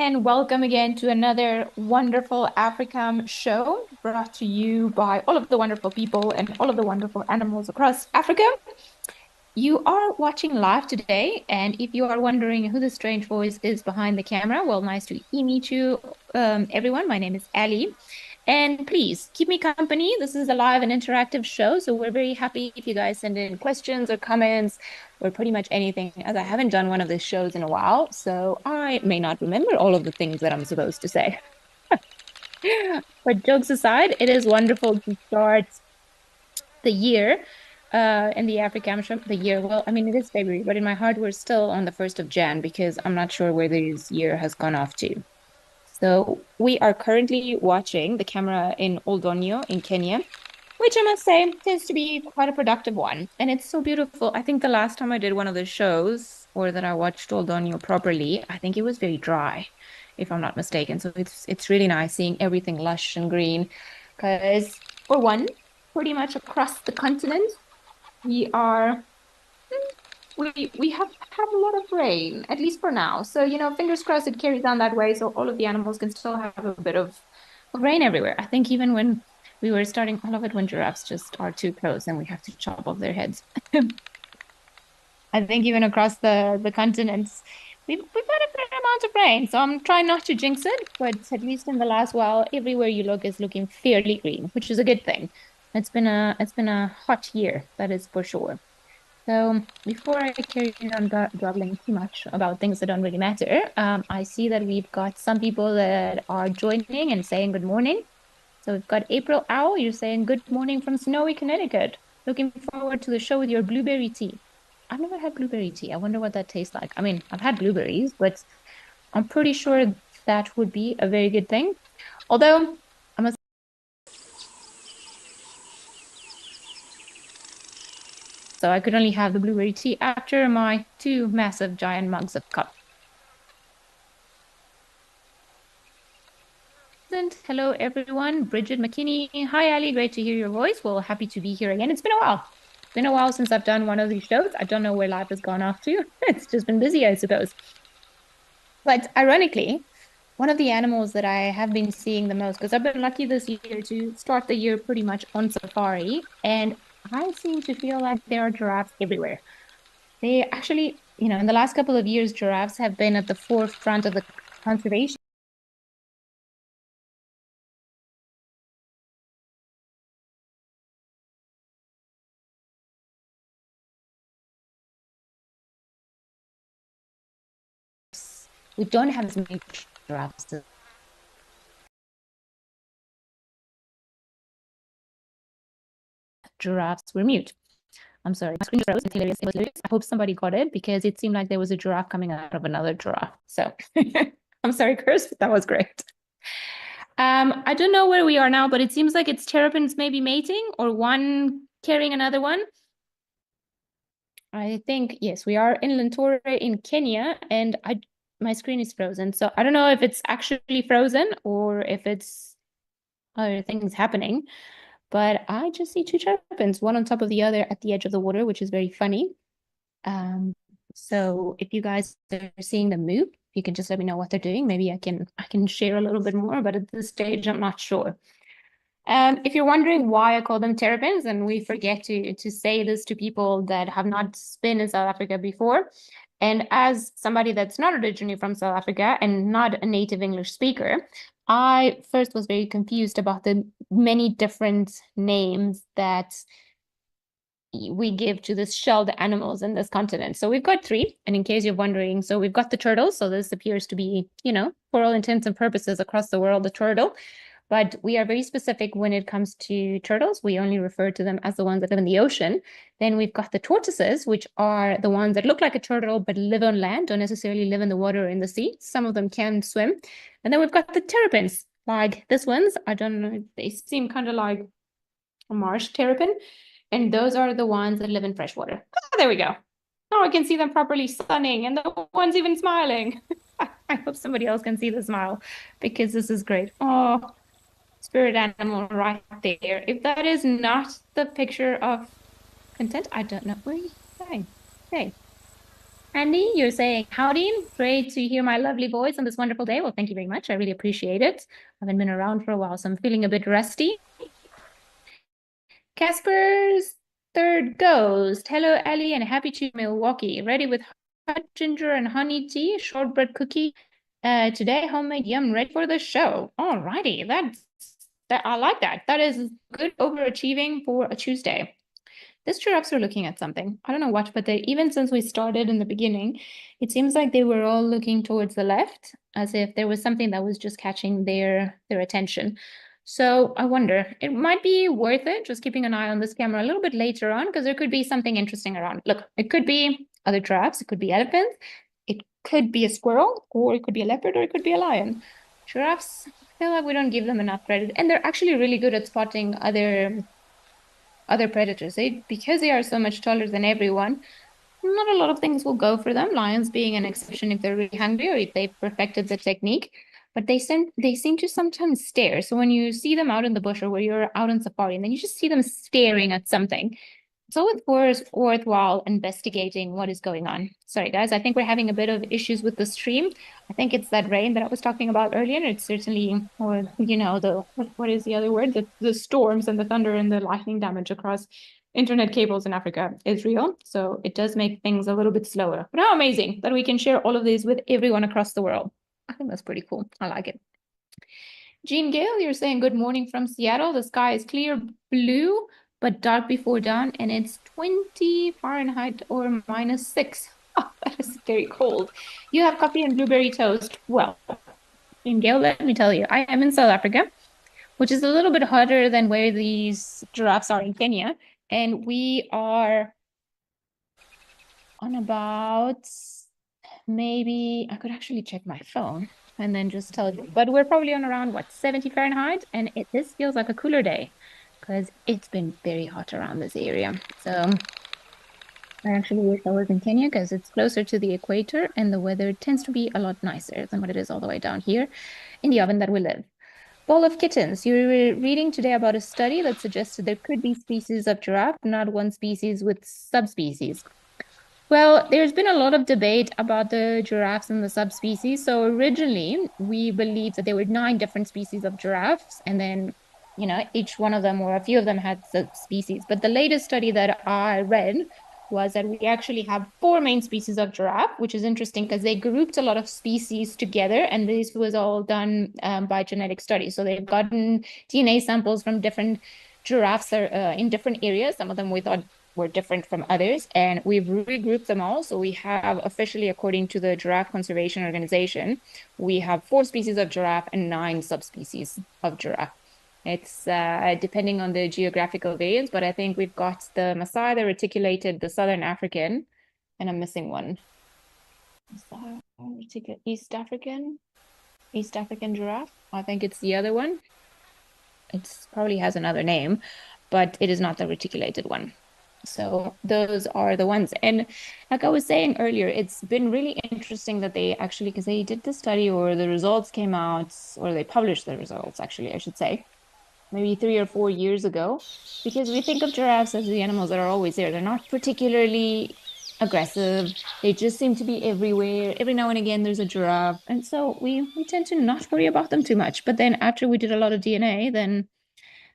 and welcome again to another wonderful Africam show brought to you by all of the wonderful people and all of the wonderful animals across Africa. You are watching live today, and if you are wondering who the strange voice is behind the camera, well, nice to meet you, everyone. My name is Ali. And please keep me company. This is a live and interactive show, so we're very happy if you guys send in questions or comments or pretty much anything, as I haven't done one of these shows in a while, so I may not remember all of the things that I'm supposed to say. But jokes aside, it is wonderful to start the year in the Africam show. The year, well, I mean, it is February, but in my heart, we're still on the 1st of Jan because I'm not sure where this year has gone off to. So we are currently watching the camera in Oldonyo in Kenya, which I must say tends to be quite a productive one. And it's so beautiful. I think the last time I did one of the shows or that I watched Oldonyo properly, I think it was very dry, if I'm not mistaken. So it's really nice seeing everything lush and green. Because for one, pretty much across the continent, we are we have a lot of rain, at least for now. So, fingers crossed it carries on that way so all of the animals can still have a bit of rain everywhere. I think even when we were starting, I love it when giraffes just are too close and we have to chop off their heads. I think even across the continents, we've had a fair amount of rain. So I'm trying not to jinx it, but at least in the last while, everywhere you look is looking fairly green, which is a good thing. It's been a hot year, that is for sure. So before I carry on babbling too much about things that don't really matter, I see that we've got some people that are joining and saying good morning. So we've got April Owl. You're saying good morning from snowy Connecticut. Looking forward to the show with your blueberry tea. I've never had blueberry tea. I wonder what that tastes like. I mean, I've had blueberries, but I'm pretty sure that would be a very good thing. Although I must, so I could only have the blueberry tea after my two massive giant mugs of coffee. Hello, everyone. Bridget McKinney. Hi, Ali. Great to hear your voice. Well, happy to be here again. It's been a while. It's been a while since I've done one of these shows. I don't know where life has gone off to. It's just been busy, I suppose. But ironically, one of the animals that I have been seeing the most, because I've been lucky this year to start the year pretty much on safari, and I seem to feel like there are giraffes everywhere. They actually, in the last couple of years, giraffes have been at the forefront of the conservation. We don't have as many giraffes. Giraffes were mute. I'm sorry. My screen froze. It's hilarious. It was hilarious. I hope somebody got it because it seemed like there was a giraffe coming out of another giraffe. So I'm sorry, Chris, but that was great. I don't know where we are now, but it seems like it's terrapins maybe mating or one carrying another one. I think, yes, we are in Lintore in Kenya, and my screen is frozen. So I don't know if it's actually frozen or if it's other things happening. But I just see two terrapins, one on top of the other at the edge of the water, which is very funny. So if you guys are seeing them move, you can just let me know what they're doing. Maybe I can share a little bit more, but at this stage, I'm not sure. If you're wondering why I call them terrapins, and we forget to say this to people that have not been in South Africa before, and as somebody that's not originally from South Africa and not a native English speaker, I first was very confused about the many different names that we give to this shelled animals in this continent. So we've got three, and in case you're wondering, so we've got the turtles. So this appears to be, for all intents and purposes across the world, the turtle. But we are very specific when it comes to turtles. We only refer to them as the ones that live in the ocean. Then we've got the tortoises, which are the ones that look like a turtle but live on land, don't necessarily live in the water or in the sea. Some of them can swim. And then we've got the terrapins, like this ones. I don't know, they seem kind of like a marsh terrapin. And those are the ones that live in freshwater. Oh, there we go. Now I can see them properly sunning, and the one's even smiling. I hope somebody else can see the smile because this is great. Oh, spirit animal right there. If that is not the picture of content, I don't know. What are you saying? Hey. Andy, you're saying howdy. Great to hear my lovely voice on this wonderful day. Well, thank you very much. I really appreciate it. I haven't been around for a while, so I'm feeling a bit rusty. Casper's third ghost. Hello, Ellie, and happy to Milwaukee. Ready with hot ginger and honey tea, shortbread cookie. Today, homemade yum, ready for the show. Alrighty, that I like that. That is good overachieving for a Tuesday. These giraffes are looking at something. I don't know what, but they even since we started in the beginning, it seems like they were all looking towards the left, as if there was something that was just catching their attention. So I wonder, it might be worth it just keeping an eye on this camera a little bit later on, because there could be something interesting around. Look, it could be other giraffes, it could be elephants, it could be a squirrel, or it could be a leopard, or it could be a lion. Giraffes, I feel like we don't give them enough credit, and they're actually really good at spotting other predators. Because they are so much taller than everyone, not a lot of things will go for them. Lions being an exception if they're really hungry or if they've perfected the technique. But they seem to sometimes stare. So when you see them out in the bush or where you're out on safari, and then you just see them staring at something, it's always worthwhile investigating what is going on. Sorry, guys, I think we're having a bit of issues with the stream. I think it's that rain that I was talking about earlier. It's certainly, or what is the other word? The storms and the thunder and the lightning damage across internet cables in Africa is real. So it does make things a little bit slower. But how amazing that we can share all of these with everyone across the world. I think that's pretty cool. I like it. Jean Gale, you're saying good morning from Seattle. The sky is clear blue, but dark before dawn, and it's 20 Fahrenheit or -6. Oh, that is very cold. You have coffee and blueberry toast. Well, Jean Gale, let me tell you, I am in South Africa, which is a little bit hotter than where these giraffes are in Kenya. And we are on about maybe, I could actually check my phone and then just tell you, but we're probably on around what, 70 Fahrenheit, and this feels like a cooler day because it's been very hot around this area. So I actually wish I was in Kenya because it's closer to the equator and the weather tends to be a lot nicer than what it is all the way down here in the oven that we live. Bowl of kittens. You were reading today about a study that suggested there could be species of giraffe, not one species with subspecies. Well, there's been a lot of debate about the giraffes and the subspecies. So originally, we believed that there were 9 different species of giraffes, and then, each one of them or a few of them had subspecies. But the latest study that I read was that we actually have 4 main species of giraffe, which is interesting because they grouped a lot of species together, and this was all done by genetic studies. So they've gotten DNA samples from different giraffes in different areas. Some of them we thought were different from others, and we've regrouped them all. So we have officially, according to the Giraffe Conservation Organization, we have 4 species of giraffe and 9 subspecies of giraffe. It's depending on the geographical variance, but I think we've got the Maasai, the reticulated, the Southern African, and I'm missing one. East African giraffe. I think it's the other one. It probably has another name, but it is not the reticulated one. So those are the ones. And like I was saying earlier, it's been really interesting that they actually, because they did the study or the results came out, or they published the results, actually, I should say, maybe 3 or 4 years ago, because we think of giraffes as the animals that are always there. They're not particularly aggressive. They just seem to be everywhere. Every now and again, there's a giraffe. And so we tend to not worry about them too much. But then after we did a lot of DNA, then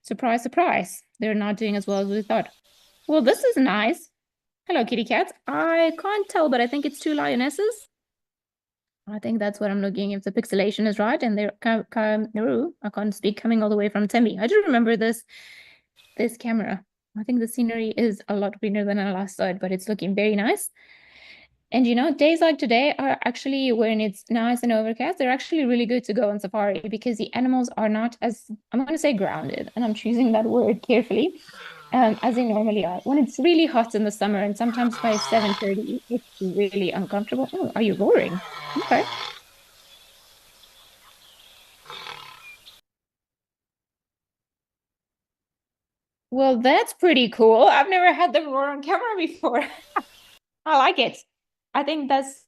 surprise, surprise, they're not doing as well as we thought. Well, this is nice. Hello, kitty cats. I can't tell, but I think it's 2 lionesses. I think that's what I'm looking, if the pixelation is right. And they're I can't speak, coming all the way from Tembi. I do remember this camera. I think the scenery is a lot greener than I last saw it, but it's looking very nice. And days like today are actually, when it's nice and overcast, they're actually really good to go on safari because the animals are not as, I'm going to say grounded, and I'm choosing that word carefully, as they normally are. When it's really hot in the summer and sometimes by 7:30, it's really uncomfortable. Oh, are you roaring? Okay. Well, that's pretty cool. I've never had them roar on camera before. I like it. I think that's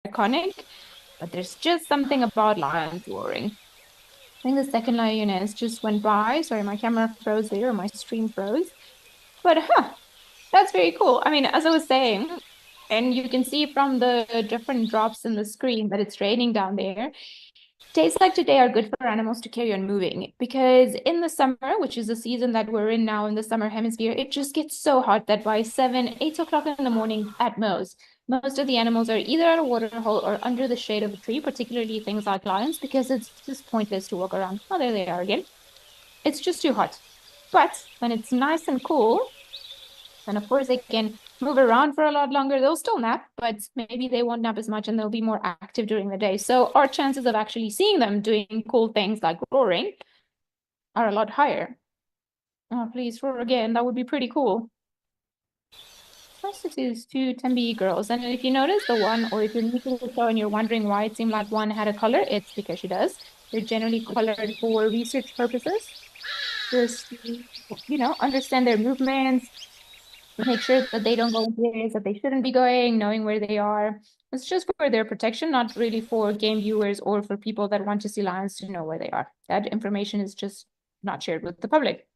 iconic, but there's just something about lions roaring. think the second lioness just went by. Sorry, my camera froze there, or my stream froze. But that's very cool. I mean, as I was saying, and you can see from the different drops in the screen that it's raining down there. Days like today are good for animals to carry on moving because in the summer, which is the season that we're in now in the summer hemisphere, it just gets so hot that by 7, 8 o'clock in the morning at most of the animals are either at a water hole or under the shade of a tree, particularly things like lions, because it's just pointless to walk around. Oh, there they are again. It's just too hot. But when it's nice and cool, then of course they can move around for a lot longer. They'll still nap, but maybe they won't nap as much and they'll be more active during the day. So our chances of actually seeing them doing cool things like roaring are a lot higher. Oh, please roar again. That would be pretty cool. First, it is two Tembi girls. And if you notice the one, or if you're new to the show and you're wondering why it seemed like one had a color, it's because she does. They're generally colored for research purposes. Just to, understand their movements, make sure that they don't go into areas that they shouldn't be going, knowing where they are. It's just for their protection, not really for game viewers or for people that want to see lions to know where they are. That information is just not shared with the public.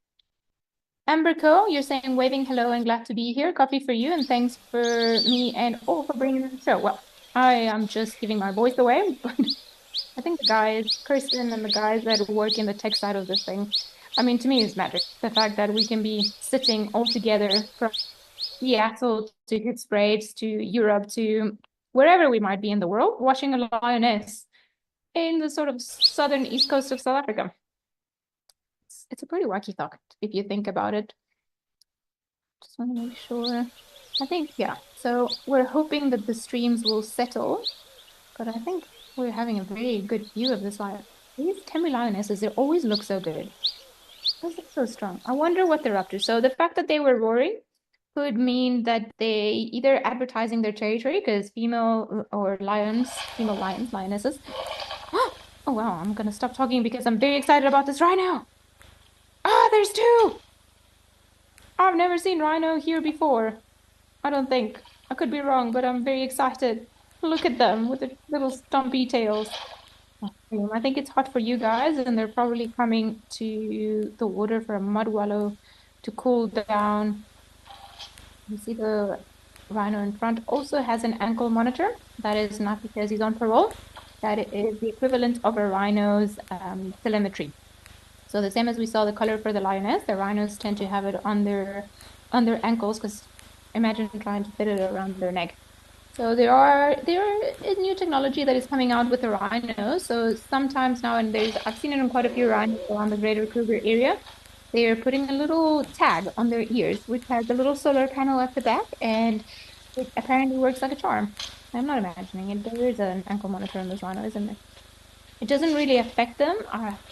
Amber Co, you're saying waving hello and glad to be here. Coffee for you and thanks for me and all for bringing the show. Well, I am just giving my voice away, but I think the guys, Kirsten and the guys that work in the tech side of this thing, I mean, to me, it's magic. The fact that we can be sitting all together from Seattle to Hood to Europe to wherever we might be in the world, watching a lioness in the sort of southern east coast of South Africa. It's a pretty wacky thought if you think about it. Just want to make sure. I think, yeah. So we're hoping that the streams will settle, but I think we're having a very good view of this lion. These Temri lionesses, they always look so good. Those look so strong. I wonder what they're up to. So the fact that they were roaring could mean that they either advertising their territory because female lions, lionesses. Oh wow, I'm gonna stop talking because I'm very excited about this rhino. Ah, there's two. I've never seen rhino here before. I don't think. I could be wrong, but I'm very excited. Look at them with their little stumpy tails. I think it's hot for you guys, and they're probably coming to the water for a mud wallow to cool down. You see the rhino in front also has an ankle monitor. That is not because he's on parole. That is the equivalent of a rhino's telemetry. So the same as we saw the color for the lioness, the rhinos tend to have it on their ankles because imagine trying to fit it around their neck. So there is new technology that is coming out with the rhino. So sometimes nowadays, I've seen it in quite a few rhinos around the Greater Kruger area. They're putting a little tag on their ears, which has a little solar panel at the back, and it apparently works like a charm. I'm not imagining it. There is an ankle monitor on this rhino, isn't there? It doesn't really affect them.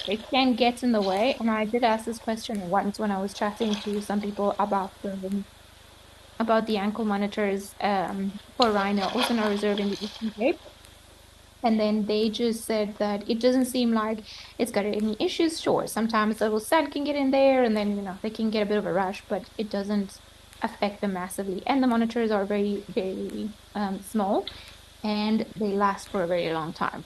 They can get in the way. And I did ask this question once when I was chatting to some people about the ankle monitors for rhino, also not reserved in the Eastern Cape. And then they just said that it doesn't seem like it's got any issues. Sure, sometimes a little sand can get in there and then, they can get a bit of a rush, but it doesn't affect them massively. And the monitors are very, very small and they last for a very long time,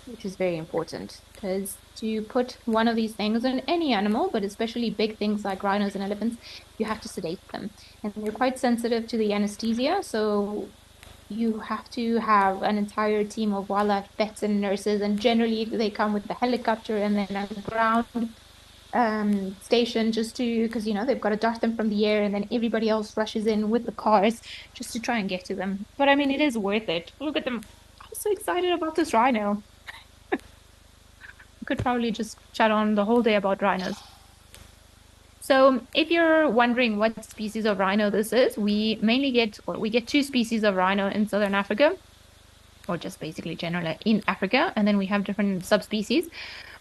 which is very important because to put one of these things on any animal, but especially big things like rhinos and elephants, you have to sedate them. And they're quite sensitive to the anesthesia. So you have to have an entire team of wildlife vets and nurses, and generally they come with the helicopter and then a ground station just to because they've got to dart them from the air, and then everybody else rushes in with the cars just to try and get to them. But I mean, it is worth it. Look at them. I'm so excited about this rhino. I could probably just chat on the whole day about rhinos. So if you're wondering what species of rhino this is, we get two species of rhino in Southern Africa, or just basically generally in Africa, and then we have different subspecies.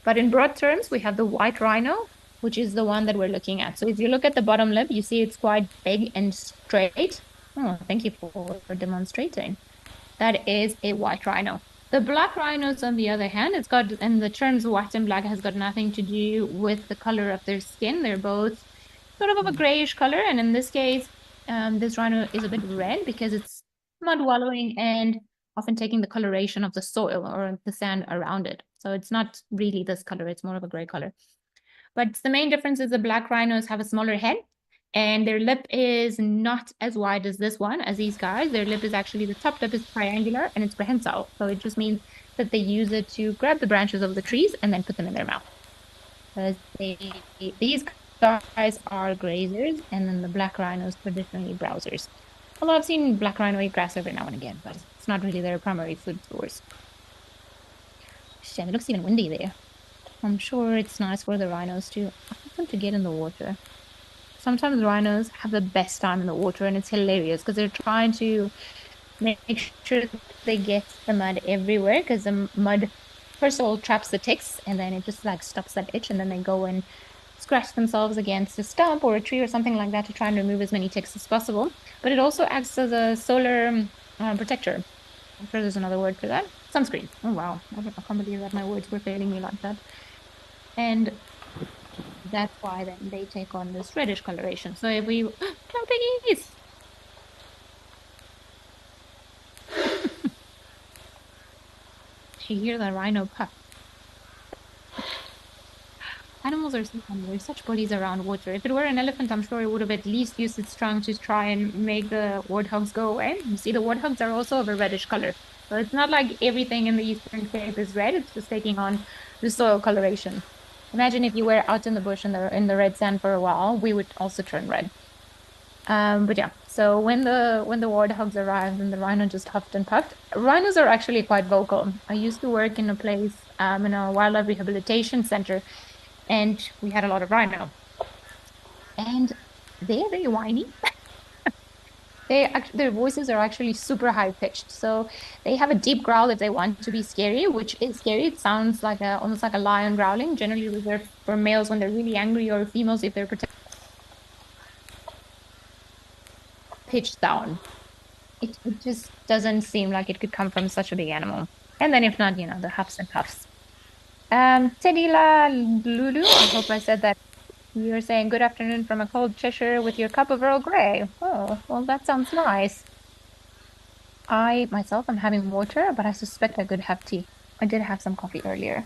But in broad terms, we have the white rhino, which is the one that we're looking at. So if you look at the bottom lip, you see it's quite big and straight. Oh, thank you for demonstrating. That is a white rhino. The black rhinos, on the other hand, and the terms white and black has got nothing to do with the color of their skin. They're both sort of a grayish color. And in this case, this rhino is a bit red because it's mud wallowing and often taking the coloration of the soil or the sand around it. So it's not really this color, it's more of a gray color. But the main difference is the black rhinos have a smaller head and their lip is not as wide as this one, as these guys. Their lip is actually, the top lip is triangular and it's prehensile. So it just means that they use it to grab the branches of the trees and then put them in their mouth. Because these guys are grazers and then the black rhinos traditionally browsers. Although I've seen black rhino eat grass every now and again, but it's not really their primary food source. Shit, it looks even windy there. I'm sure it's nice for the rhinos to, I want them to get in the water. Sometimes rhinos have the best time in the water and it's hilarious because they're trying to make sure they get the mud everywhere because the mud, first of all, traps the ticks and then it just like stops that itch and then they go and scratch themselves against a stump or a tree or something like that to try and remove as many ticks as possible. But it also acts as a solar protector. I'm sure there's another word for that. Sunscreen. Oh, wow. I can't believe that my words were failing me like that. And that's why then they take on this reddish coloration. So if we, come piggies! You hear that rhino puff. Animals are so funny. They're such bullies around water. If it were an elephant, I'm sure it would have at least used its trunk to try and make the warthogs go away. You see, the warthogs are also of a reddish color. So it's not like everything in the Eastern Cape is red. It's just taking on the soil coloration. Imagine if you were out in the bush in the red sand for a while, we would also turn red. But yeah, so when the warthogs arrived and the rhino just huffed and puffed, rhinos are actually quite vocal. I used to work in a place in a wildlife rehabilitation center, and we had a lot of rhino, and they're very whiny. Their voices are actually super high pitched, so they have a deep growl if they want to be scary, which is scary. It sounds like almost like a lion growling, generally reserved for males when they're really angry or females if they're pitched down. It just doesn't seem like it could come from such a big animal. And then if not, the huffs and puffs. Tedila Lulu, I hope I said that. You're saying good afternoon from a cold Cheshire with your cup of Earl Grey. Oh, well, that sounds nice. I myself am having water, but I suspect I could have tea. I did have some coffee earlier,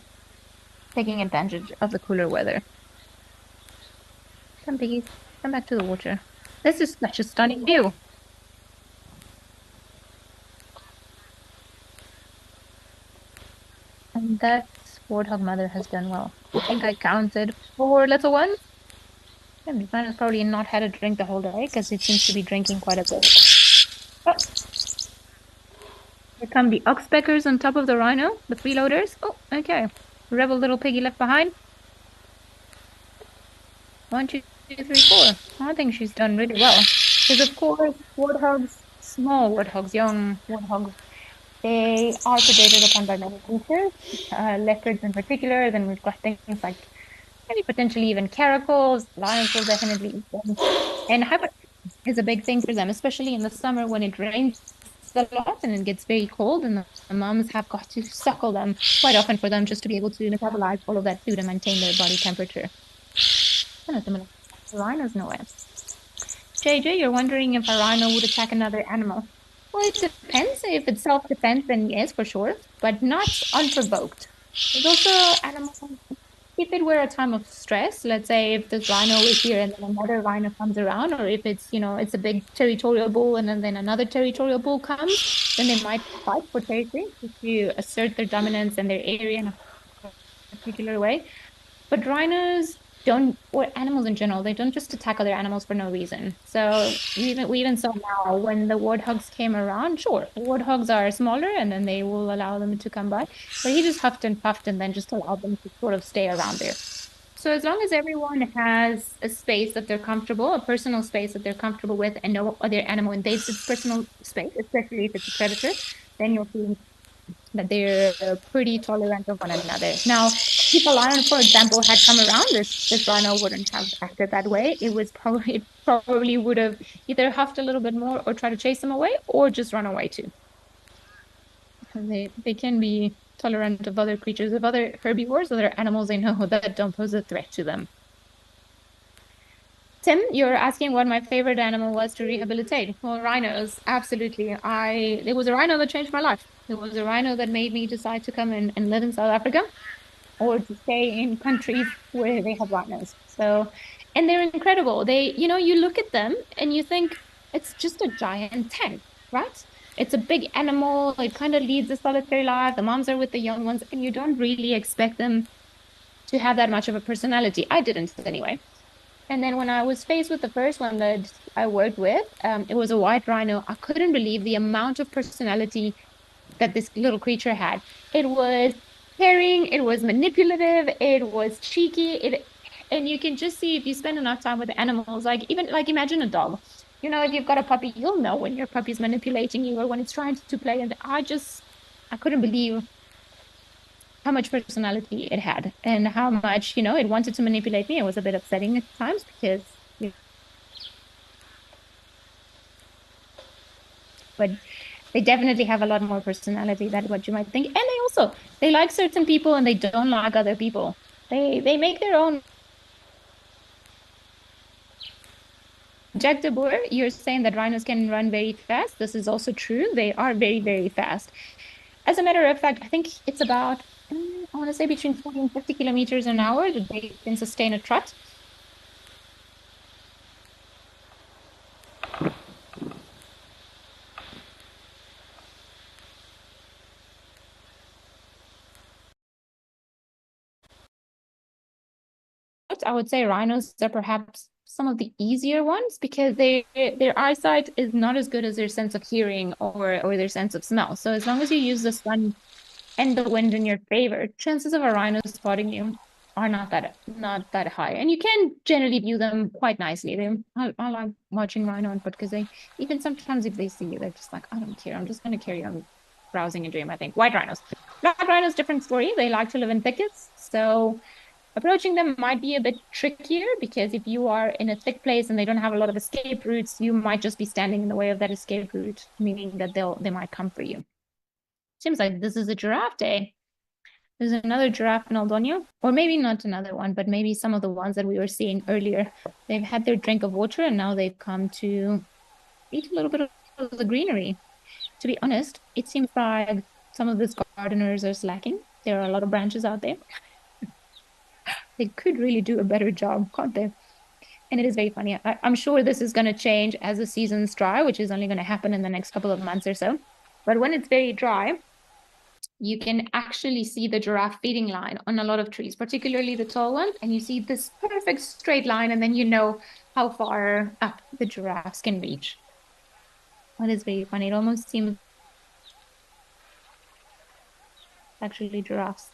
taking advantage of the cooler weather. Come, piggies, come back to the water. This is such a stunning view. And that warthog mother has done well. I think I counted 4 little ones. And the man has probably not had a drink the whole day because it seems to be drinking quite a bit. Oh, here come the oxpeckers on top of the rhino, the freeloaders. Oh, okay. Rebel little piggy left behind. 1, 2, 3, 4. I think she's done really well. Because of course, warthogs, small warthogs, young warthogs, they are predated upon by many creatures, leopards in particular. Then we've got things like maybe potentially even caracals. Lions will definitely eat them. And hyper is a big thing for them, especially in the summer when it rains a lot and it gets very cold, and the moms have got to suckle them quite often for them just to be able to metabolize all of that food and maintain their body temperature. The rhinos know it. JJ, you're wondering if a rhino would attack another animal. Well, it depends. If it's self-defense, then yes, for sure, but not unprovoked. There's also animals. If it were a time of stress, let's say if this rhino is here and then another rhino comes around, or if it's, it's a big territorial bull and then another territorial bull comes, then they might fight for territory to assert their dominance and their area in a particular way. But rhinos don't, or animals in general, they don't just attack other animals for no reason. So we even saw now when the warthogs came around, sure, the warthogs are smaller and then they will allow them to come by. But he just huffed and puffed and then just allowed them to sort of stay around there. So as long as everyone has a space that they're comfortable, a personal space that they're comfortable with, and no other animal invades its personal space, especially if it's a predator, then you'll see that they're pretty tolerant of one another. Now, if a lion, for example, had come around, this rhino wouldn't have acted that way. It probably would have either huffed a little bit more or try to chase them away or just run away too. They can be tolerant of other creatures, of other herbivores, other animals they know that don't pose a threat to them. Tim, you're asking what my favorite animal was to rehabilitate. Well, rhinos, absolutely. It was a rhino that changed my life. It was a rhino that made me decide to come and live in South Africa or to stay in countries where they have rhinos. So, and they're incredible. You look at them and you think it's just a giant tank, right? It's a big animal. It kind of leads a solitary life. The moms are with the young ones, and you don't really expect them to have that much of a personality. I didn't anyway. And then when I was faced with the first one that I worked with, it was a white rhino. I couldn't believe the amount of personality that this little creature had. It was caring, it was manipulative, it was cheeky, and you can just see if you spend enough time with the animals, like even like imagine a dog. If you've got a puppy, you'll know when your puppy's manipulating you or when it's trying to play. And I couldn't believe how much personality it had and how much, it wanted to manipulate me. It was a bit upsetting at times because, but they definitely have a lot more personality than what you might think. And they like certain people and they don't like other people. They make their own. Jack de Boer, you're saying that rhinos can run very fast. This is also true. They are very, very fast. As a matter of fact, I think it's about, I want to say between 40 and 50 kilometers an hour that they can sustain a trot. I would say rhinos are perhaps some of the easier ones because their eyesight is not as good as their sense of hearing or their sense of smell. So as long as you use the sun and the wind in your favor, chances of a rhino spotting you are not that high. And you can generally view them quite nicely. I like watching rhino on foot because they even sometimes if they see you, they're just like, I don't care. I'm just gonna carry on browsing and dream, I think. White rhinos. Black rhinos, different story. They like to live in thickets. So approaching them might be a bit trickier because if you are in a thick place and they don't have a lot of escape routes, you might just be standing in the way of that escape route, meaning that they might come for you. Seems like this is a giraffe day. There's another giraffe in Aldonia, or maybe not another one, but maybe some of the ones that we were seeing earlier. They've had their drink of water and now they've come to eat a little bit of the greenery. To be honest, it seems like some of these gardeners are slacking. There are a lot of branches out there. They could really do a better job, can't they? And it is very funny. I'm sure this is going to change as the seasons dry, which is only going to happen in the next couple of months or so. But when it's very dry, you can actually see the giraffe feeding line on a lot of trees, particularly the tall ones. And you see this perfect straight line, and then you know how far up the giraffes can reach. That is very funny. It almost seems actually giraffes.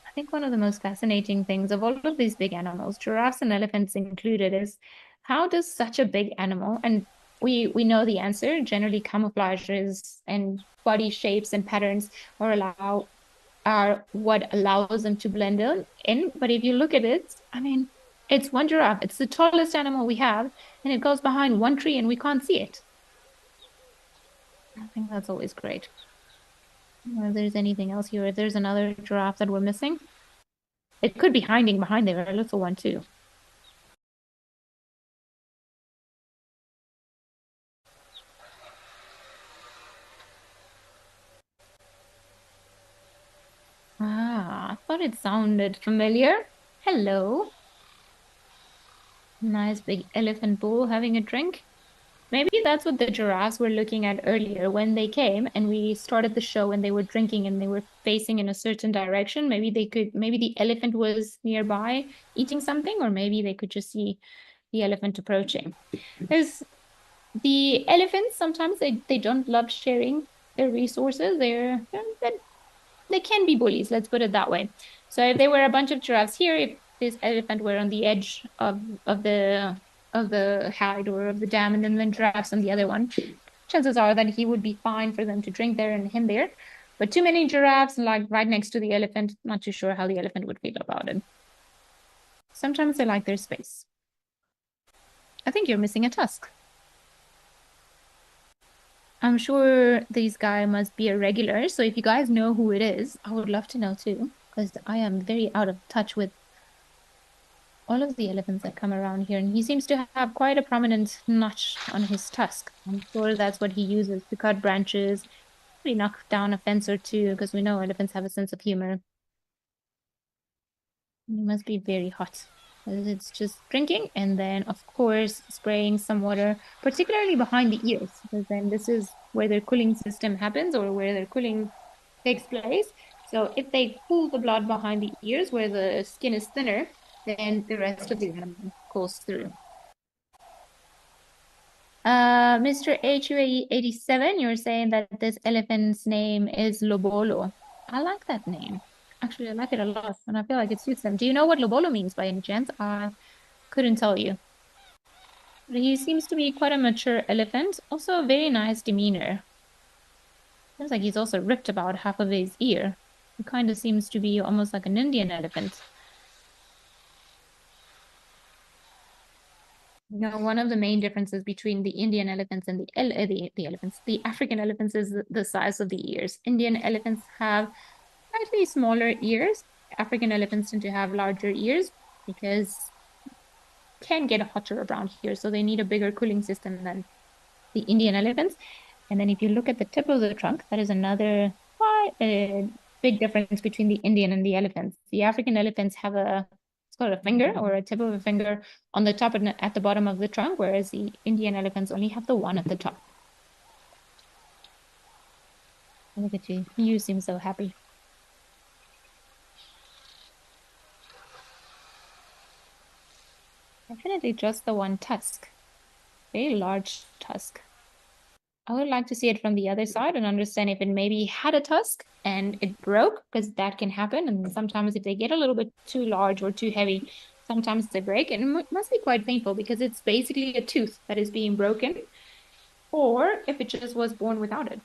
I think one of the most fascinating things of all of these big animals, giraffes and elephants included, is how does such a big animal, and we know the answer, generally camouflages and body shapes and patterns are what allows them to blend in. But if you look at it, I mean, it's one giraffe. It's the tallest animal we have, and it goes behind one tree and we can't see it. I think that's always great. If there's anything else here, if there's another giraffe that we're missing, it could be hiding behind there, a little one too. Ah, I thought it sounded familiar. Hello. Nice big elephant bull having a drink. Maybe that's what the giraffes were looking at earlier when they came and we started the show and they were drinking and they were facing in a certain direction. Maybe the elephant was nearby eating something, or maybe they could just see the elephant approaching. There's the elephants, sometimes they don't love sharing their resources. They can be bullies, let's put it that way. So if there were a bunch of giraffes here, if this elephant were on the edge of the hide or of the dam, and then giraffes on the other one, chances are that he would be fine for them to drink there and him there. But too many giraffes, like right next to the elephant, not too sure how the elephant would feel about it. Sometimes they like their space. I think you're missing a tusk. I'm sure this guy must be a regular. So if you guys know who it is, I would love to know too, because I am very out of touch with all of the elephants that come around here, and he seems to have quite a prominent notch on his tusk. I'm sure that's what he uses to cut branches, maybe knock down a fence or two, because we know elephants have a sense of humor. It must be very hot. It's just drinking and then, of course, spraying some water, particularly behind the ears, because then this is where their cooling system happens or where their cooling takes place. So if they cool the blood behind the ears where the skin is thinner, then the rest of the animal cools through. Mr. HUAE87, you're saying that this elephant's name is Lobolo. I like that name. Actually, I like it a lot, and I feel like it suits them. Do you know what Lobolo means by any chance? I couldn't tell you. But he seems to be quite a mature elephant. Also, a very nice demeanor. Seems like he's also ripped about half of his ear. He kind of seems to be almost like an Indian elephant. You know, one of the main differences between the Indian elephants and the African elephants is the size of the ears. Indian elephants have slightly smaller ears. African elephants tend to have larger ears because it can get hotter around here, so they need a bigger cooling system than the Indian elephants. And then if you look at the tip of the trunk, that is another quite a big difference between the Indian and the elephants. The African elephants have it's called a finger or a tip of a finger on the top and at the bottom of the trunk, whereas the Indian elephants only have the one at the top. Look at you. You seem so happy. Definitely just the one tusk. Very large tusk. I would like to see it from the other side and understand if it maybe had a tusk and it broke, because that can happen. And sometimes if they get a little bit too large or too heavy, sometimes they break. And it must be quite painful because it's basically a tooth that is being broken, or if it just was born without it.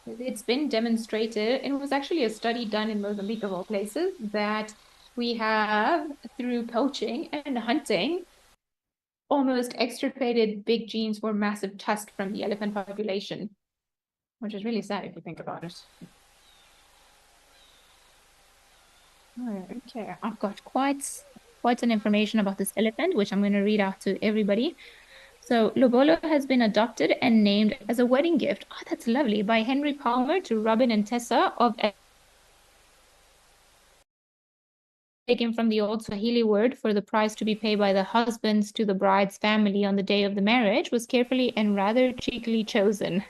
It's been demonstrated, and it was actually a study done in Mozambique of all places, that we have, through poaching and hunting, almost extirpated big genes for massive tusks from the elephant population, which is really sad if you think about it. Okay, I've got quite an information about this elephant, which I'm going to read out to everybody. So Lobolo has been adopted and named as a wedding gift. Oh, that's lovely. By Henry Palmer to Robin and Tessa of taken from the old Swahili word for the price to be paid by the husbands to the bride's family on the day of the marriage was carefully and rather cheekily chosen.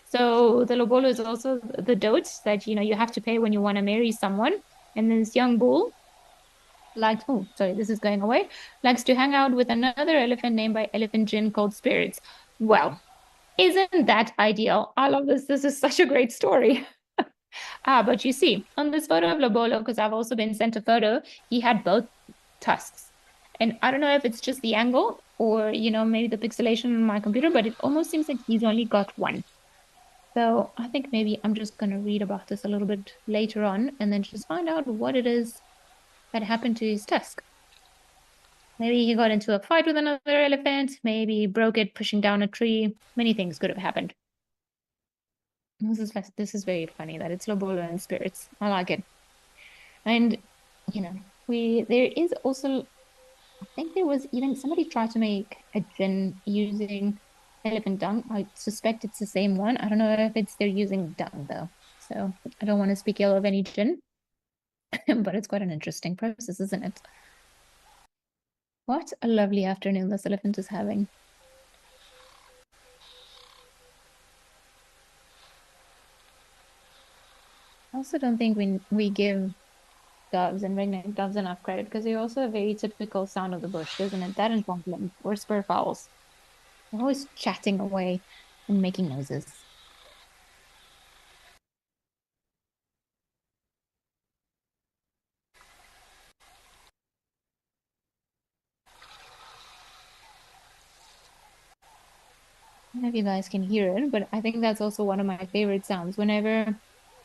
So the lobolo is also the dote that you have to pay when you want to marry someone. And this young bull likes, oh, sorry, this is going away, likes to hang out with another elephant named by Elephant Jin called Spirits. Well, isn't that ideal? I love this. This is such a great story. But you see, on this photo of Lobolo, because I've also been sent a photo, he had both tusks. And I don't know if it's just the angle or, maybe the pixelation on my computer, but it almost seems like he's only got one. So I think maybe I'm just going to read about this a little bit later on and then just find out what it is that happened to his tusk. Maybe he got into a fight with another elephant. Maybe he broke it pushing down a tree. Many things could have happened. This is very funny that it's Lobola and spirits. I like it. And there is also, I think there was even somebody tried to make a gin using elephant dung. I suspect it's the same one. I don't know if they're using dung though. So I don't want to speak ill of any gin, but it's quite an interesting process, isn't it? What a lovely afternoon this elephant is having. I also don't think we give doves and ring-necked doves enough credit because they're also a very typical sound of the bush, isn't it? That and bonklins or spur fowls. They're always chatting away and making noises. I don't know if you guys can hear it, but I think that's also one of my favorite sounds. Whenever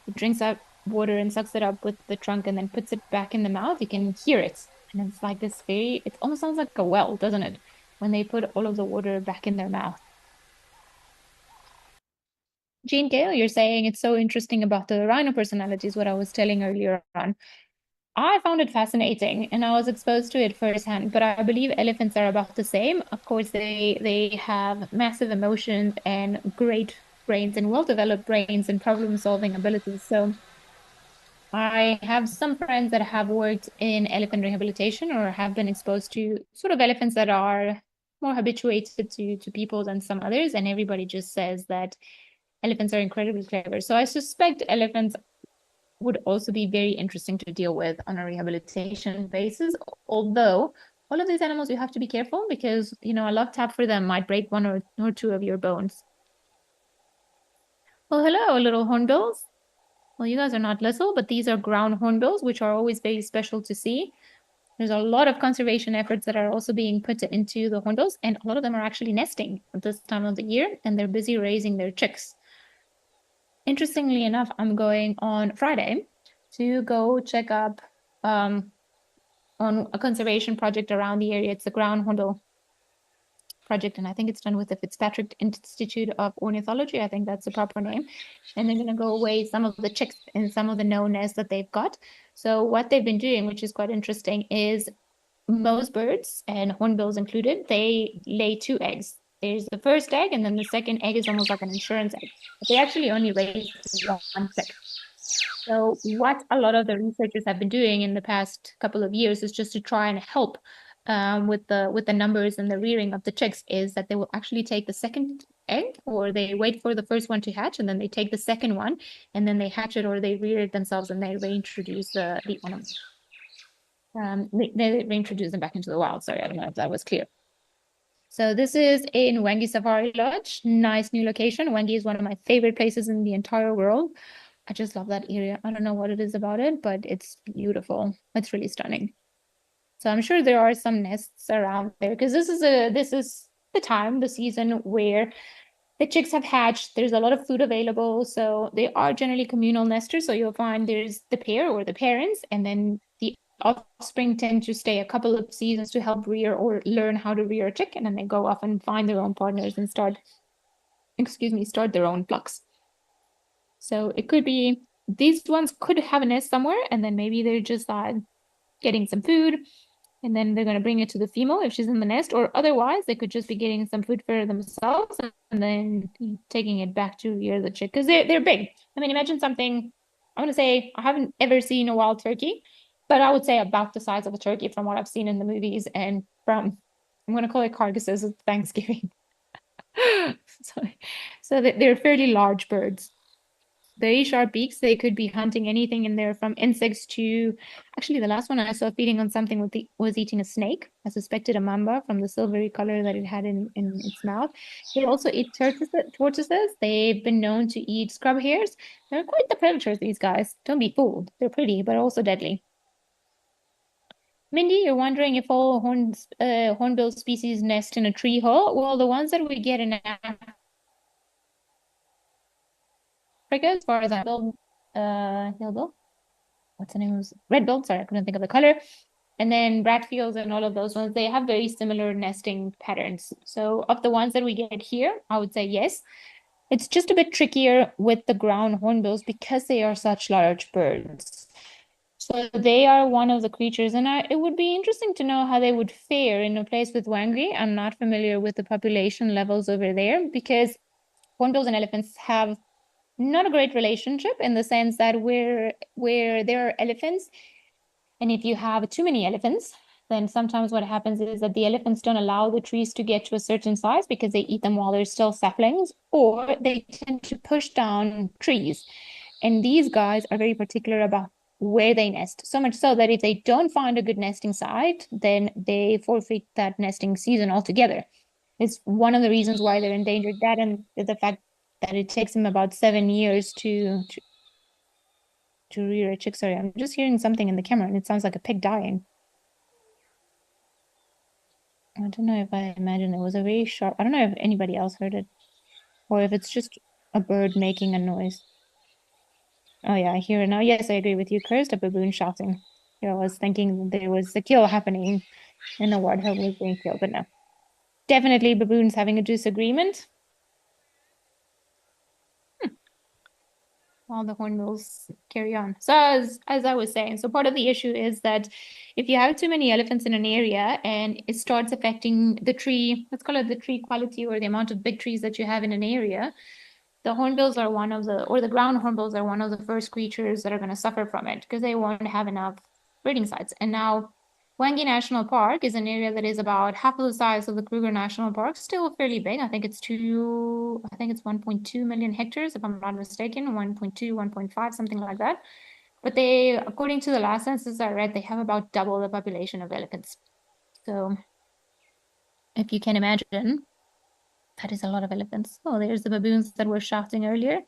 it drinks up water and sucks it up with the trunk and then puts it back in the mouth, you can hear it. And it's like it almost sounds like a well, doesn't it? When they put all of the water back in their mouth. Jean Gale, you're saying it's so interesting about the rhino personality is what I was telling earlier on. I found it fascinating and I was exposed to it firsthand, but I believe elephants are about the same. Of course, they have massive emotions and great brains and well-developed brains and problem-solving abilities. So I have some friends that have worked in elephant rehabilitation or have been exposed to sort of elephants that are more habituated to people than some others, and everybody just says that elephants are incredibly clever. So I suspect elephants would also be very interesting to deal with on a rehabilitation basis. Although all of these animals, you have to be careful because, a love tap for them might break one or two of your bones. Well, hello, little hornbills. Well, you guys are not little, but these are ground hornbills, which are always very special to see. There's a lot of conservation efforts that are also being put into the hornbills, and a lot of them are actually nesting at this time of the year, and they're busy raising their chicks. Interestingly enough, I'm going on Friday to go check up on a conservation project around the area. It's the ground hornbill project, and I think it's done with the Fitzpatrick Institute of Ornithology. I think that's the proper name. And they're going to go away some of the chicks and some of the no nests that they've got. So what they've been doing, which is quite interesting, is most birds, and hornbills included, they lay two eggs. There's the first egg, and then the second egg is almost like an insurance egg. But they actually only raise one chick. So what a lot of the researchers have been doing in the past couple of years is just to try and help with the numbers and the rearing of the chicks is that they will actually take the second egg, or they wait for the first one to hatch and then they take the second one and then they hatch it or they rear it themselves and they reintroduce the animal. They reintroduce them back into the wild. Sorry, I don't know if that was clear. So this is in Wangi Safari Lodge. Nice new location. Wangi is one of my favorite places in the entire world. I just love that area. I don't know what it is about it, but it's beautiful. It's really stunning. So I'm sure there are some nests around there because this is the time, the season where the chicks have hatched. There's a lot of food available. So they are generally communal nesters. So you'll find there's the pair or the parents, and then the offspring tend to stay a couple of seasons to help rear or learn how to rear a chick, and then they go off and find their own partners and start their own flocks. So it could be these ones could have a nest somewhere, and then maybe they're just getting some food, and then they're going to bring it to the female if she's in the nest, or otherwise they could just be getting some food for themselves and then taking it back to rear the chick because they're big. I mean, imagine something. I want to say I haven't ever seen a wild turkey, but I would say about the size of a turkey from what I've seen in the movies and from I'm going to call it carcasses at Thanksgiving. so, so they're fairly large birds. Very sharp beaks. They could be hunting anything in there from insects to actually the last one I saw feeding on something was eating a snake. I suspected a mamba from the silvery color that it had in its mouth. They also eat tortoises. They've been known to eat scrub hares. They're quite the predators, these guys. Don't be fooled. They're pretty, but also deadly. Mindy, you're wondering if all hornbill species nest in a tree hole? Well, the ones that we get in Africa, as far as I know, hillbill, what's the name of red bill? Sorry, I couldn't think of the color. And then Bradfields and all of those ones, they have very similar nesting patterns. So of the ones that we get here, I would say yes. It's just a bit trickier with the ground hornbills because they are such large birds. So they are one of the creatures, and it would be interesting to know how they would fare in a place with Wangi. I'm not familiar with the population levels over there because hornbills and elephants have not a great relationship in the sense that where there are elephants, and if you have too many elephants, then sometimes what happens is that the elephants don't allow the trees to get to a certain size because they eat them while they're still saplings, or they tend to push down trees. And these guys are very particular about where they nest, so much so that if they don't find a good nesting site, then they forfeit that nesting season altogether. It's one of the reasons why they're endangered. That and the fact that it takes them about 7 years to rear a chick. Sorry, I'm just hearing something in the camera and it sounds like a pig dying. I don't know if I imagine it was a very sharp. I don't know if anybody else heard it or if it's just a bird making a noise. Oh yeah, I hear it now. Yes, I agree with you. Cursed, a baboon shouting. Yeah, I was thinking there was a kill happening and a warthog was being killed, but no. Definitely baboons having a disagreement. while the hornbills carry on. So as I was saying, so part of the issue is that if you have too many elephants in an area and it starts affecting the tree, let's call it the tree quality or the amount of big trees that you have in an area, the hornbills are one of the, or the ground hornbills are one of the first creatures that are going to suffer from it because they won't have enough breeding sites. And now Wangi National Park is an area that is about half of the size of the Kruger National Park, still fairly big. I think it's 1.2 million hectares, if I'm not mistaken, 1.2, 1.5, something like that. But they, according to the last census I read, they have about double the population of elephants. So if you can imagine, that is a lot of elephants. Oh, there's the baboons that were shouting earlier.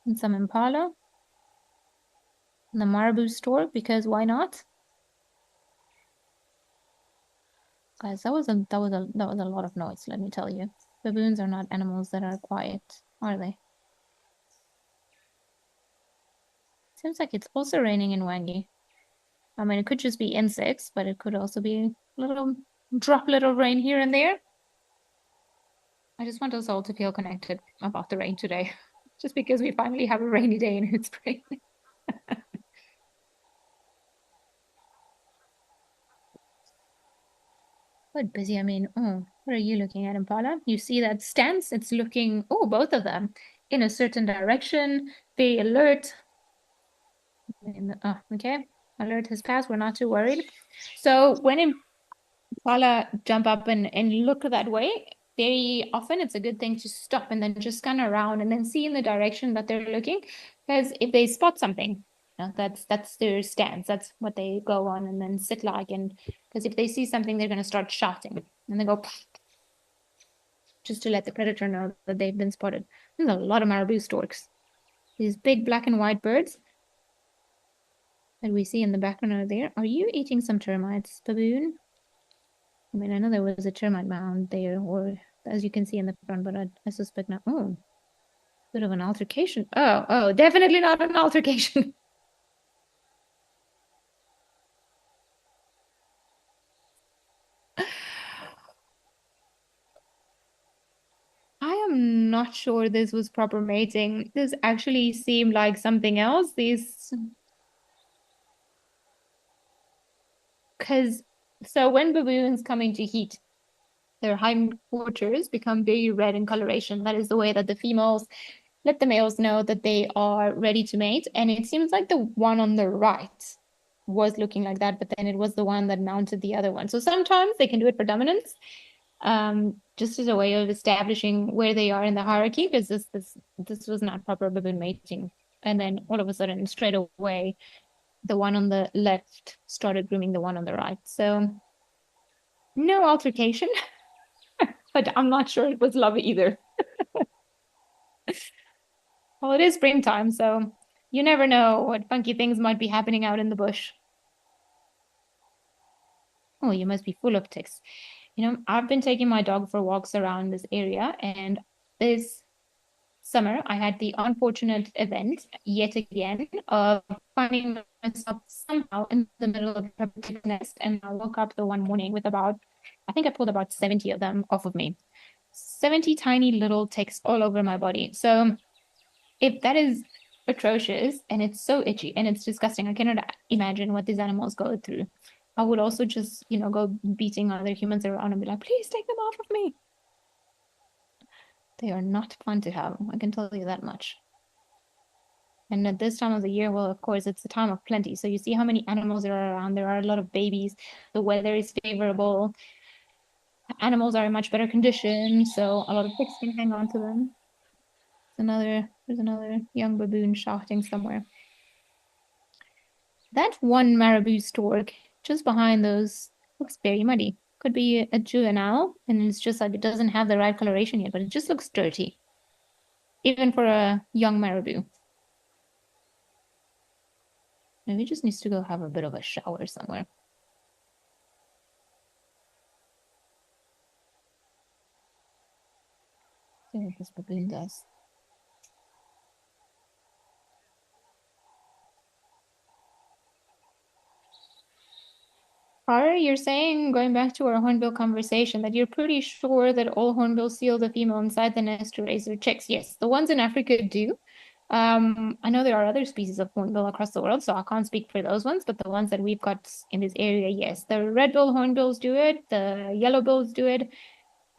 And some impala. And the marabou stork, because why not? Guys, that was a lot of noise, let me tell you. Baboons are not animals that are quiet, are they? Seems like it's also raining in Wangi. I mean, it could just be insects, but it could also be little little rain here and there. I just want us all to feel connected about the rain today, just because we finally have a rainy day and it's raining. Quite busy. I mean, oh, what are you looking at, Impala? You see that stance? It's looking, oh, both of them in a certain direction, very alert. Oh, okay. Alert has passed. We're not too worried. So when Impala jump up and look that way, very often it's a good thing to stop and then just scan around and then see in the direction that they're looking. Because if they spot something, that's their stance. That's what they go on and then sit like. And because if they see something, they're going to start shouting and they go just to let the predator know that they've been spotted. There's a lot of marabou storks. These big black and white birds that we see in the background over there. Are you eating some termites, baboon? I mean, I know there was a termite mound there, or as you can see in the front, but I suspect not. Oh, bit of an altercation. Oh, definitely not an altercation. I am not sure this was proper mating. This actually seemed like something else. Because so when baboons come into heat, their hindquarters become very red in coloration. That is the way that the females let the males know that they are ready to mate. And it seems like the one on the right was looking like that, but then it was the one that mounted the other one. So sometimes they can do it for dominance, just as a way of establishing where they are in the hierarchy, because this was not proper baboon mating. And then all of a sudden, straight away, the one on the left started grooming the one on the right. So no altercation, but I'm not sure it was love either. Well, it is springtime, so you never know what funky things might be happening out in the bush. Oh, you must be full of ticks. You know, I've been taking my dog for walks around this area, and this summer I had the unfortunate event yet again of finding myself somehow in the middle of a tick nest, and I woke up the one morning with I think I pulled about 70 of them off of me. 70 tiny little ticks all over my body. So if that is atrocious and it's so itchy and it's disgusting, I cannot imagine what these animals go through. I would also just, go beating other humans around and be like, please take them off of me. They are not fun to have, I can tell you that much. And at this time of the year, well, of course, it's the time of plenty. So you see how many animals there are around. There are a lot of babies. The weather is favorable. Animals are in much better condition, so a lot of ticks can hang on to them. There's another young baboon shouting somewhere. That one marabou stork just behind those looks very muddy. Could be a juvenile, and it's just like it doesn't have the right coloration yet, but it just looks dirty, even for a young marabou. Maybe it just needs to go have a bit of a shower somewhere. See what this baboon does. Kara, you're saying, going back to our hornbill conversation, that you're pretty sure that all hornbills seal the female inside the nest to raise their chicks. Yes, the ones in Africa do. I know there are other species of hornbill across the world, so I can't speak for those ones, but the ones that we've got in this area, yes. The red-bill hornbills do it, the yellow-bills do it.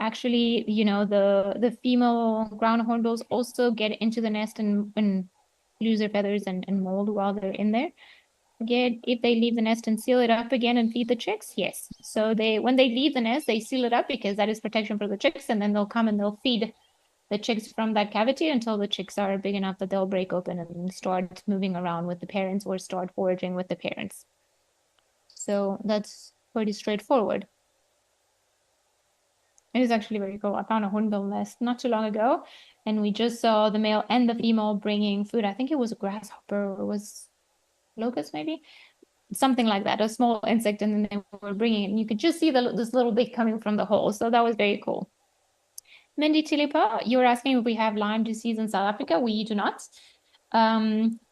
Actually, the female ground hornbills also get into the nest and lose their feathers and mold while they're in there. Again, if they leave the nest and seal it up again and feed the chicks, yes. So when they leave the nest, they seal it up because that is protection for the chicks, and then they'll come and they'll feed the chicks from that cavity until the chicks are big enough that they'll break open and start moving around with the parents or start foraging with the parents. So that's pretty straightforward. It is actually very cool. I found a hornbill nest not too long ago, and we just saw the male and the female bringing food. I think it was a grasshopper or it was locust, maybe something like that, a small insect, and then they were bringing it, and you could just see this little bit coming from the hole. So that was very cool. Mindy Tilipa, you were asking if we have Lyme disease in South Africa. We do not.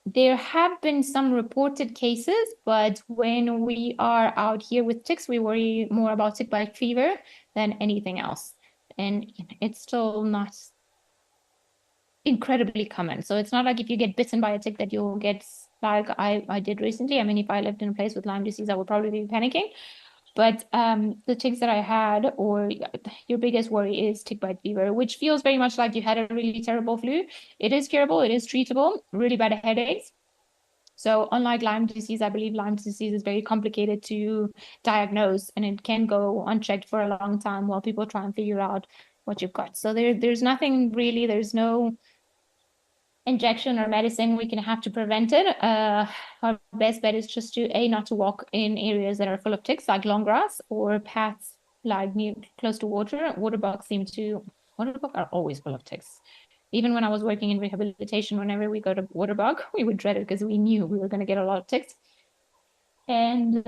There have been some reported cases, but when we are out here with ticks, we worry more about tick bite fever than anything else. And it's still not incredibly common. So it's not like if you get bitten by a tick that you'll get like I did recently. I mean, if I lived in a place with Lyme disease, I would probably be panicking. But the ticks that I had, or your biggest worry is tick bite fever, which feels very much like you had a really terrible flu. It is curable, it is treatable, really bad headaches. So unlike Lyme disease, I believe Lyme disease is very complicated to diagnose, and it can go unchecked for a long time while people try and figure out what you've got. So there's nothing really, there's no injection or medicine we can have to prevent it. Our best bet is just to not to walk in areas that are full of ticks, like long grass or paths like near close to water. Water are always full of ticks. Even when I was working in rehabilitation, whenever we go to Waterbug, we would dread it because we knew we were going to get a lot of ticks. And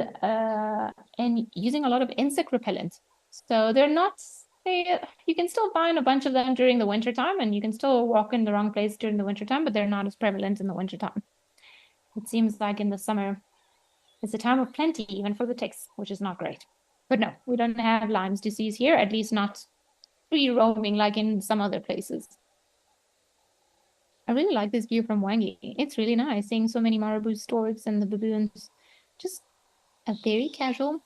using a lot of insect repellent. So they're not you can still find a bunch of them during the wintertime, and you can still walk in the wrong place during the wintertime, but they're not as prevalent in the wintertime. It seems like in the summer, it's a time of plenty, even for the ticks, which is not great. But no, we don't have Lyme's disease here, at least not free roaming like in some other places. I really like this view from Wangi. It's really nice seeing so many marabou storks and the baboons. Just a very casual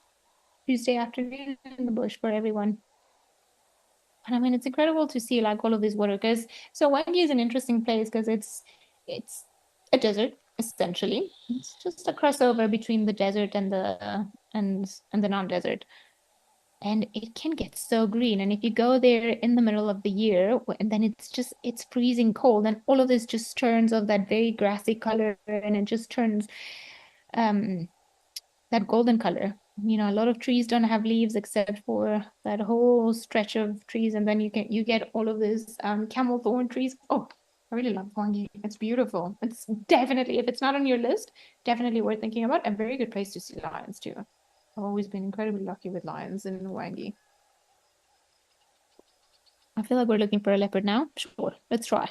Tuesday afternoon in the bush for everyone. And I mean, it's incredible to see like all of this water because so Wangi is an interesting place because it's a desert essentially. It's just a crossover between the desert and the non-desert. And it can get so green. And if you go there in the middle of the year, and then it's freezing cold, and all of this just turns of that very grassy color, and it just turns that golden color. A lot of trees don't have leaves except for that whole stretch of trees, and then you get all of this camel thorn trees. Oh, I really love Wangi. It's beautiful. It's definitely, if it's not on your list, definitely worth thinking about. A very good place to see lions too. I've always been incredibly lucky with lions in Wangi. I feel like we're looking for a leopard now. Sure, let's try.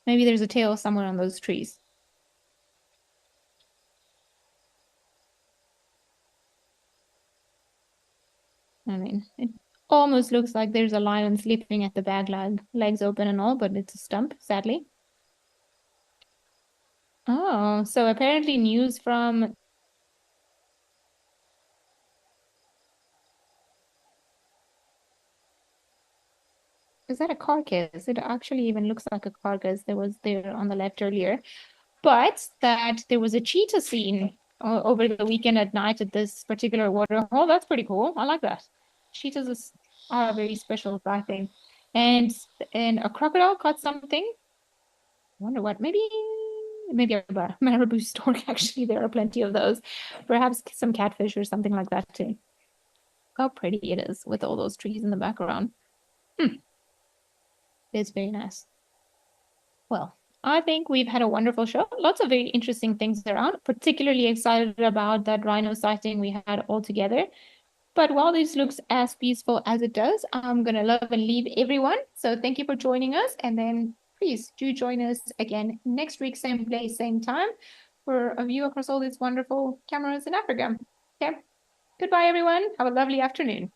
Maybe there's a tail somewhere on those trees. I mean, it almost looks like there's a lion sleeping at the back leg, legs open and all, but it's a stump, sadly. Oh, so apparently news from... Is that a carcass? It actually even looks like a carcass that was there on the left earlier. But that there was a cheetah seen over the weekend at night at this particular waterhole. That's pretty cool. I like that. Cheetahs are very special, I think. And a crocodile caught something. I wonder what. Maybe a marabou stork. Actually, there are plenty of those. Perhaps some catfish or something like that too. How pretty it is with all those trees in the background. It's very nice. Well, I think we've had a wonderful show. Lots of very interesting things around. Particularly excited about that rhino sighting we had all together. But while this looks as peaceful as it does, I'm going to love and leave everyone. So thank you for joining us. And then please do join us again next week, same place, same time, for a view across all these wonderful cameras in Africa. Okay. Goodbye, everyone. Have a lovely afternoon.